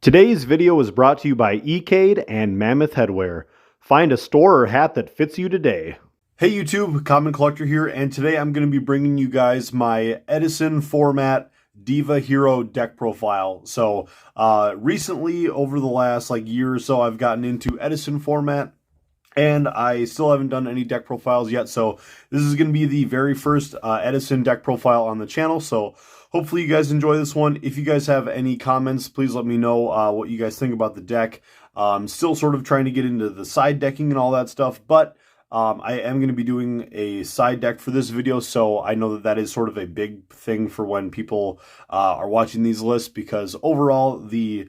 Today's video is brought to you by E.Cade and Mammoth Headwear. Find a store or hat that fits you today. Hey YouTube, Common Collector here, and today I'm going to be bringing you guys my Edison format Diva Hero deck profile. So recently, over the last year or so, I've gotten into Edison format, and I still haven't done any deck profiles yet. So this is going to be the very first Edison deck profile on the channel. So hopefully you guys enjoy this one. If you guys have any comments, please let me know what you guys think about the deck. Still sort of trying to get into the side decking and all that stuff, but I am going to be doing a side deck for this video, so I know that that is sort of a big thing for when people are watching these lists, because overall the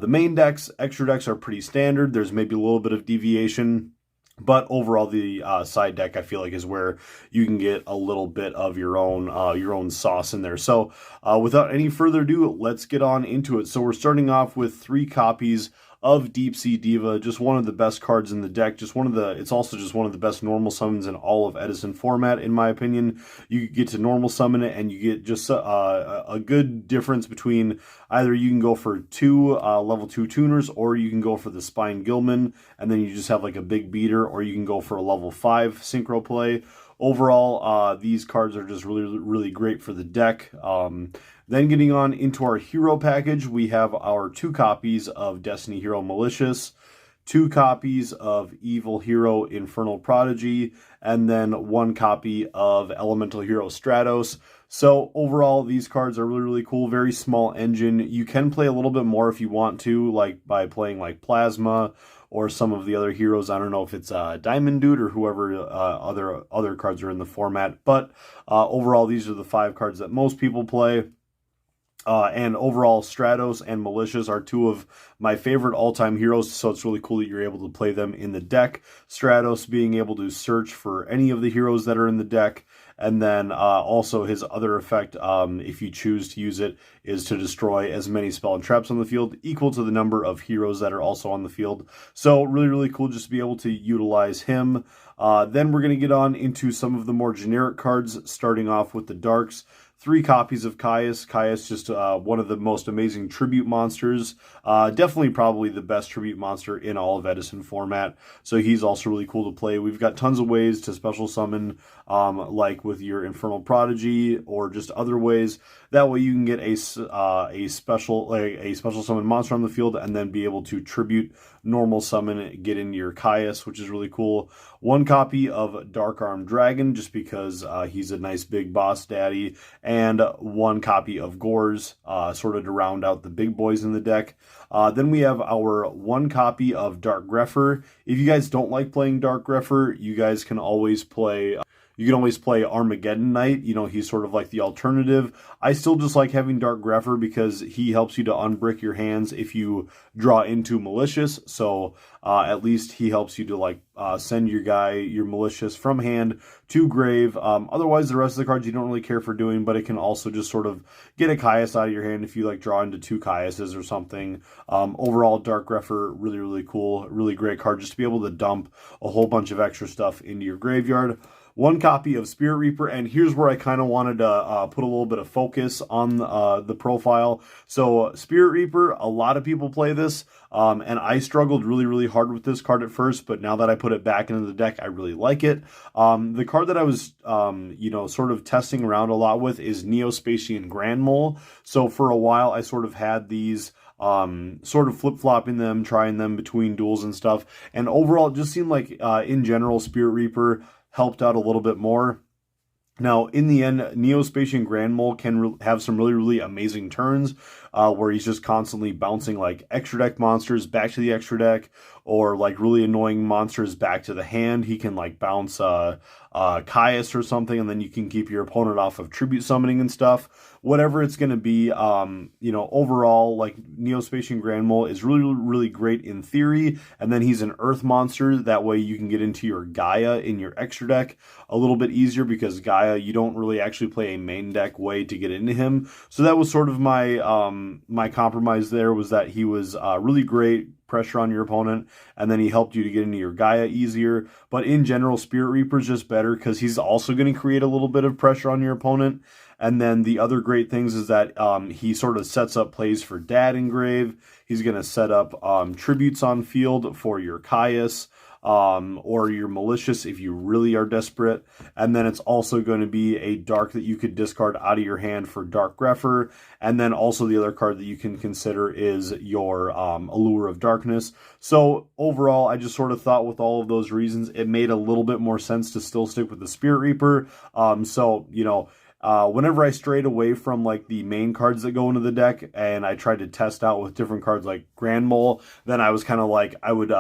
main decks, extra decks are pretty standard. There's maybe a little bit of deviation, but overall the side deck I feel like is where you can get a little bit of your own sauce in there. So without any further ado, let's get on into it. So we're starting off with 3 copies of Deep Sea Diva, just one of the best cards in the deck. It's also just one of the best normal summons in all of Edison format, in my opinion. You get to normal summon it, and you get just a good difference between either you can go for 2 level 2 tuners, or you can go for the Spine Gilman, and then you just have like a big beater, or you can go for a level 5 synchro play. Overall, these cards are just really great for the deck. Then getting on into our hero package, we have our 2 copies of Destiny Hero Malicious, 2 copies of Evil Hero Infernal Prodigy, and then 1 copy of Elemental Hero Stratos. So overall, these cards are really cool. Very small engine. You can play a little bit more if you want to, like by playing like Plasma or some of the other heroes. I don't know if it's Diamond Dude or whoever other cards are in the format, but overall, these are the 5 cards that most people play. And overall, Stratos and Malicious are 2 of my favorite all-time heroes, so it's really cool that you're able to play them in the deck. Stratos being able to search for any of the heroes that are in the deck, and then also his other effect, if you choose to use it, is to destroy as many spell and traps on the field equal to the number of heroes that are also on the field. So really cool just to be able to utilize him. Then we're going to get on into some of the more generic cards, starting off with the Darks. 3 copies of Caius. Caius, just one of the most amazing tribute monsters. Definitely probably the best tribute monster in all of Edison format. So he's also really cool to play. We've got tons of ways to special summon, like with your Infernal Prodigy or just other ways. That way you can get a special summon monster on the field and then be able to tribute normal summon, get into your Caius, which is really cool. 1 copy of Dark Arm Dragon, just because he's a nice big boss daddy, and 1 copy of Gores, sort of to round out the big boys in the deck. Then we have our 1 copy of Dark Grepher. If you guys don't like playing Dark Grepher, you guys can always play... You can always play Armageddon Knight. You know, he's sort of like the alternative. I still just like having Dark Grepher because he helps you to unbrick your hands if you draw into Malicious. So at least he helps you to send your Malicious from hand to grave. Otherwise, the rest of the cards you don't really care for doing, but it can also just sort of get a Caius out of your hand if you draw into 2 Caiuses or something. Overall, Dark Grepher, really cool. Really great card just to be able to dump a whole bunch of extra stuff into your graveyard. 1 copy of Spirit Reaper, and here's where I kind of wanted to put a little bit of focus on the profile. So Spirit Reaper, a lot of people play this, and I struggled really hard with this card at first, but now that I put it back into the deck, I really like it. The card that I was, sort of testing around a lot with is Neospatian Grand Mole. So for a while, I sort of had these sort of flip-flopping them, trying them between duels and stuff, and overall, it just seemed like, in general, Spirit Reaper helped out a little bit more. Now, in the end, Neospatian Grand Mole can have some really amazing turns where he's just constantly bouncing extra deck monsters back to the extra deck, or really annoying monsters back to the hand. He can bounce Caius or something, and then you can keep your opponent off of tribute summoning and stuff. Whatever it's going to be, overall, Neospatian Grand Mole is really great in theory, and then he's an earth monster. That way you can get into your Gaia in your extra deck a little bit easier, because Gaia, you don't really actually play a main deck way to get into him. So that was sort of my my compromise there was that he was really great pressure on your opponent, and then he helped you to get into your Gaia easier. But in general, Spirit Reaper's just better because he's also going to create a little bit of pressure on your opponent. And then the other great things is that he sort of sets up plays for Dad Engrave. He's going to set up tributes on field for your Caius. Or your Malicious if you really are desperate. And then it's also going to be a dark that you could discard out of your hand for Dark Grepher. And then also the other card that you can consider is your Allure of Darkness. So overall, I just sort of thought with all of those reasons, it made a little bit more sense to still stick with the Spirit Reaper. So, you know, whenever I strayed away from like the main cards that go into the deck and I tried to test out with different cards like Grand Mole, then I was kind of like, I would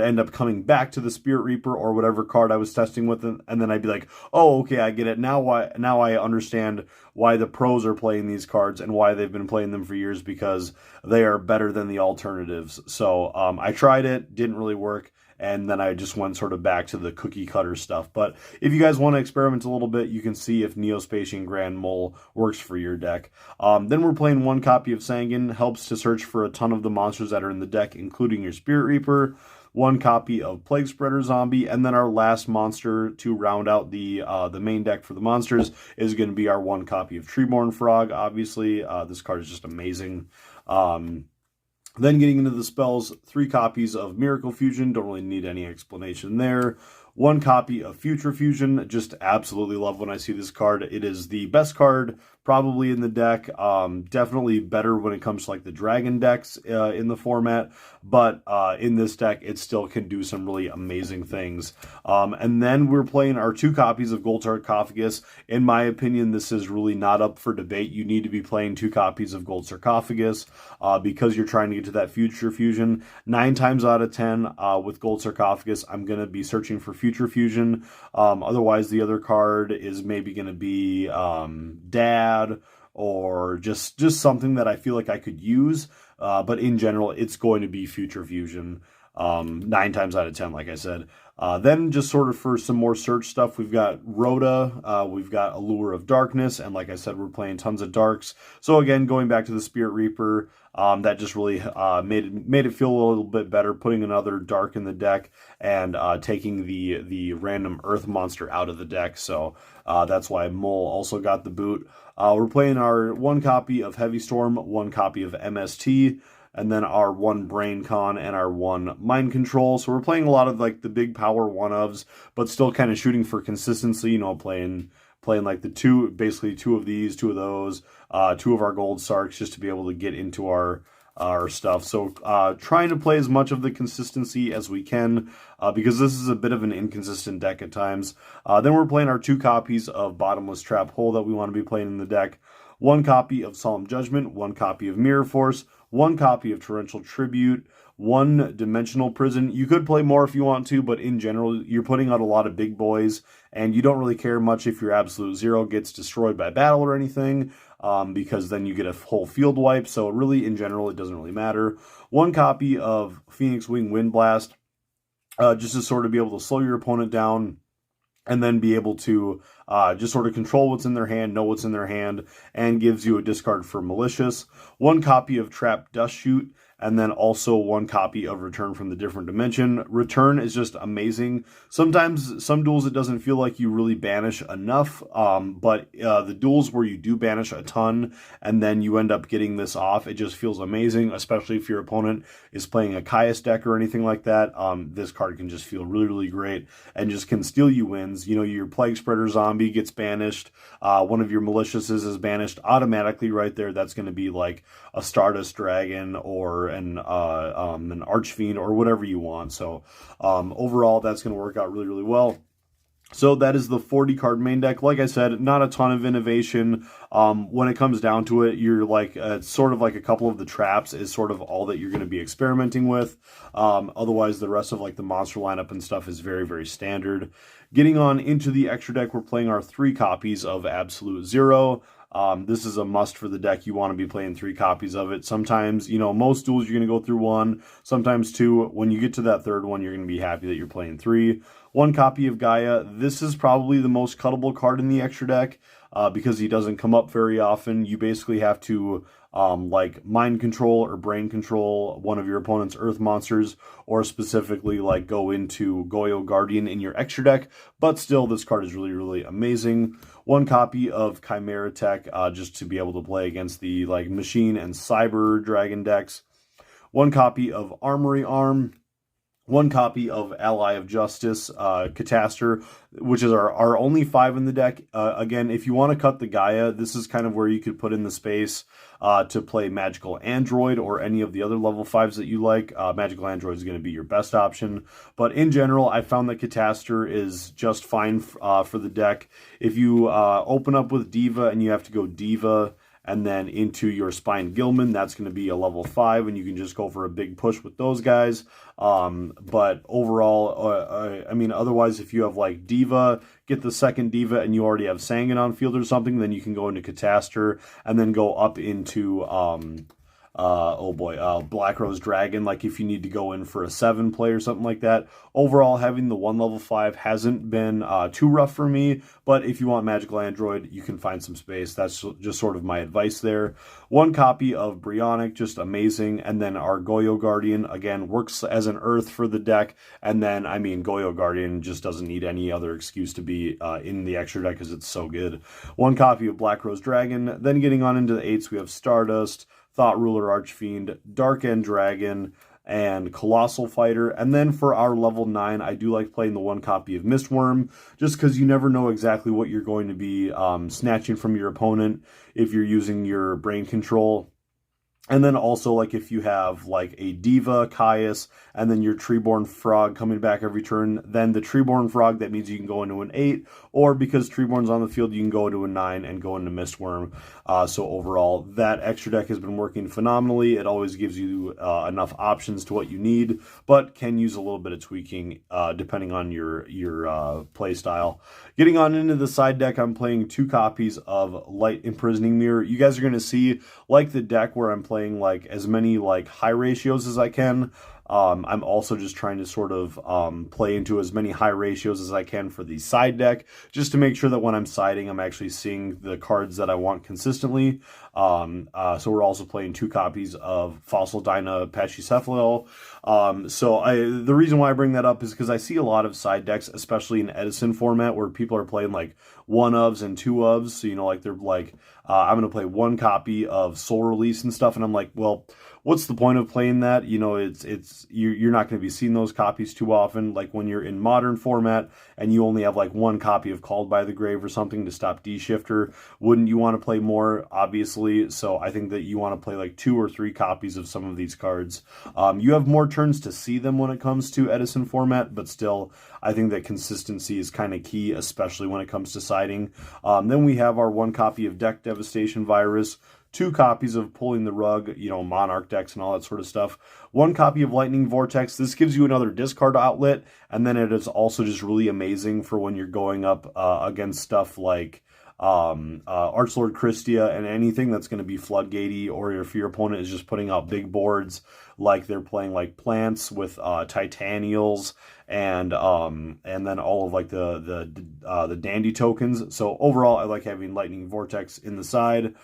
end up coming back to the Spirit Reaper or whatever card I was testing with, and then I'd be like, oh, okay, I get it. Now I understand why the pros are playing these cards and why they've been playing them for years, because they are better than the alternatives. So I tried it, didn't really work. And then I just went sort of back to the cookie cutter stuff. But if you guys want to experiment a little bit, you can see if Neospatian Grand Mole works for your deck. Then we're playing one copy of Sanguine. Helps to search for a ton of the monsters that are in the deck, including your Spirit Reaper. One copy of Plague Spreader Zombie. And then our last monster to round out the main deck for the monsters is going to be our one copy of Treeborn Frog. Obviously, this card is just amazing. Then getting into the spells, 3 copies of Miracle Fusion, don't really need any explanation there. 1 copy of Future Fusion, just absolutely love when I see this card. It is the best card probably in the deck, definitely better when it comes to like the dragon decks in the format, but in this deck it still can do some really amazing things. And then we're playing our 2 copies of Gold Sarcophagus. In my opinion, this is really not up for debate. You need to be playing 2 copies of Gold Sarcophagus because you're trying to get to that Future Fusion. 9 times out of 10 with Gold Sarcophagus, I'm going to be searching for Future Fusion. Otherwise, the other card is maybe going to be Dad, or just something that I feel like I could use. But in general, it's going to be Future Fusion 9 times out of 10, like I said. Then just sort of for some more search stuff, we've got Rhoda, we've got Allure of Darkness, and like I said, we're playing tons of darks. So again, going back to the Spirit Reaper, that just really made it feel a little bit better, putting another dark in the deck and taking the random Earth monster out of the deck. So that's why Mole also got the boot. We're playing our 1 copy of Heavy Storm, 1 copy of MST, and then our 1 Brain Con and our 1 Mind Control. So we're playing a lot of like the big power 1-ofs, but still kind of shooting for consistency, you know, playing like the basically 2 of these, 2 of those, 2 of our Gold Sarks, just to be able to get into our stuff. So trying to play as much of the consistency as we can, because this is a bit of an inconsistent deck at times. Then we're playing our 2 copies of Bottomless Trap Hole that we want to be playing in the deck. 1 copy of Solemn Judgment, 1 copy of Mirror Force, 1 copy of Torrential Tribute, 1 Dimensional Prison. You could play more if you want to, but in general, you're putting out a lot of big boys, and you don't really care much if your Absolute Zero gets destroyed by battle or anything, because then you get a whole field wipe. So really, in general, it doesn't really matter. 1 copy of Phoenix Wing Wind Blast, just to sort of be able to slow your opponent down, and then be able to just sort of control what's in their hand, know what's in their hand, and gives you a discard for Malicious. 1 copy of Trap Dust Shoot, and then also 1 copy of Return from the Different Dimension. Return is just amazing. Sometimes, some duels, it doesn't feel like you really banish enough, but the duels where you do banish a ton, and then you end up getting this off, it just feels amazing, especially if your opponent is playing a Caius deck or anything like that. This card can just feel really, really great, and just can steal you wins. You know, your Plague Spreader Zombie gets banished, one of your Maliciouses is banished automatically right there. That's going to be like a Stardust Dragon or an Archfiend or whatever you want. So overall, that's going to work out really, really well. So that is the 40 card main deck. Like I said, not a ton of innovation. When it comes down to it, you're like, it's sort of like a couple of the traps is sort of all that you're going to be experimenting with. Otherwise, the rest of like the monster lineup and stuff is very, very standard. Getting on into the extra deck, we're playing our 3 copies of Absolute Zero. This is a must for the deck. You want to be playing 3 copies of it. Sometimes, you know, most duels you're going to go through 1, sometimes 2. When you get to that 3rd one, you're going to be happy that you're playing 3. One copy of Gaia. This is probably the most cuttable card in the extra deck because he doesn't come up very often. You basically have to like mind control or brain control one of your opponent's earth monsters, or specifically like go into Goyo Guardian in your extra deck. But still, this card is really, really amazing. One copy of Chimera Tech just to be able to play against the like Machine and Cyber Dragon decks. One copy of Armory Arm. One copy of Ally of Justice, Catastor, which is our only 5 in the deck. Again, if you want to cut the Gaia, this is kind of where you could put in the space to play Magical Android or any of the other level 5s that you like. Magical Android is going to be your best option. But in general, I found that Catastor is just fine for the deck. If you open up with Diva and you have to go Diva and then into your Spine Gilman, that's going to be a level 5, and you can just go for a big push with those guys. But overall, I mean, otherwise, if you have like Diva, get the second Diva, and you already have Sangan on field or something, then you can go into Catastor and then go up into Black Rose Dragon, like if you need to go in for a 7 play or something like that. Overall, having the 1 level 5 hasn't been too rough for me, but if you want Magical Android, you can find some space. That's just sort of my advice there. One copy of Brionic, just amazing, and then our Goyo Guardian, again, works as an Earth for the deck, and then, I mean, Goyo Guardian just doesn't need any other excuse to be in the extra deck because it's so good. One copy of Black Rose Dragon. Then getting on into the 8s, we have Stardust, Thought Ruler Archfiend, Dark End Dragon, and Colossal Fighter. And then for our level 9, I do like playing the 1 copy of Mistworm, just because you never know exactly what you're going to be snatching from your opponent if you're using your brain control. And then also, like, if you have, like, a Diva, Caius, and then your Treeborn Frog coming back every turn, then the Treeborn Frog, that means you can go into an 8, or because Treeborn's on the field, you can go into a 9 and go into Mistworm. So overall, that extra deck has been working phenomenally. It always gives you enough options to what you need, but can use a little bit of tweaking depending on your play style. Getting on into the side deck, I'm playing 2 copies of Light Imprisoning Mirror. You guys are going to see, like the deck where I'm playing like as many like high ratios as I can. I'm also just trying to sort of play into as many high ratios as I can for the side deck, just to make sure that when I'm siding, I'm actually seeing the cards that I want consistently. So we're also playing 2 copies of Fossil Dyna Pachycephalo. The reason why I bring that up is because I see a lot of side decks, especially in Edison format, where people are playing like 1-ofs and 2-ofs. So, you know, like they're like, I'm going to play 1 copy of Soul Release and stuff. And I'm like, well, what's the point of playing that? You know, you're not going to be seeing those copies too often. Like when you're in modern format and you only have like 1 copy of Called by the Grave or something to stop D-Shifter, wouldn't you want to play more? Obviously. So I think that you want to play like 2 or 3 copies of some of these cards. You have more turns to see them when it comes to Edison format, but still, I think that consistency is kind of key, especially when it comes to siding. Then we have our 1 copy of Deck Devastation Virus, 2 copies of Pulling the Rug, you know, Monarch decks and all that sort of stuff. 1 copy of Lightning Vortex. This gives you another discard outlet, and then it is also just really amazing for when you're going up against stuff like Archlord Christia and anything that's going to be floodgatey, or if your opponent is just putting out big boards like they're playing like plants with Titanials and then all of like the dandy tokens. So overall, I like having Lightning Vortex in the side.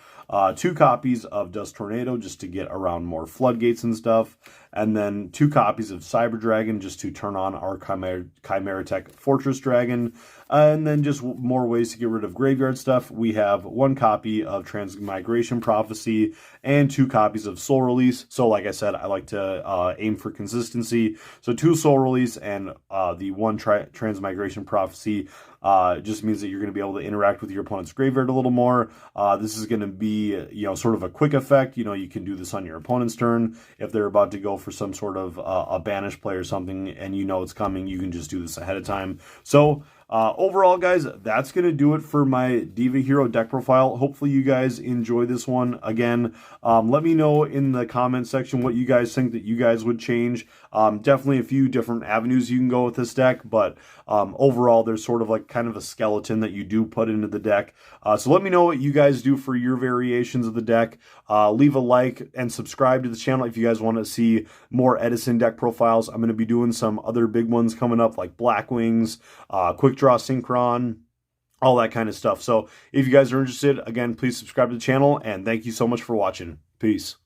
2 copies of Dust Tornado just to get around more floodgates and stuff, and then 2 copies of Cyber Dragon just to turn on our Chimera Tech Fortress Dragon, and then just more ways to get rid of graveyard stuff. We have 1 copy of Transmigration Prophecy and 2 copies of Soul Release. So like I said, I like to aim for consistency. So 2 Soul Release and the 1 Transmigration Prophecy just means that you're going to be able to interact with your opponent's graveyard a little more. This is going to be, you know, sort of a quick effect. You know, you can do this on your opponent's turn. If they're about to go for some sort of a banish play or something and you know it's coming, you can just do this ahead of time. So Overall, guys, that's going to do it for my Diva Hero deck profile. Hopefully you guys enjoy this one. Again, let me know in the comment section what you guys think that you guys would change. Definitely a few different avenues you can go with this deck, but overall, there's sort of like kind of a skeleton that you do put into the deck. So let me know what you guys do for your variations of the deck. Leave a like and subscribe to the channel if you guys want to see more Edison deck profiles. I'm going to be doing some other big ones coming up like Black Wings, Quick Draw Synchron, all that kind of stuff. So if you guys are interested, again, please subscribe to the channel, and thank you so much for watching. Peace.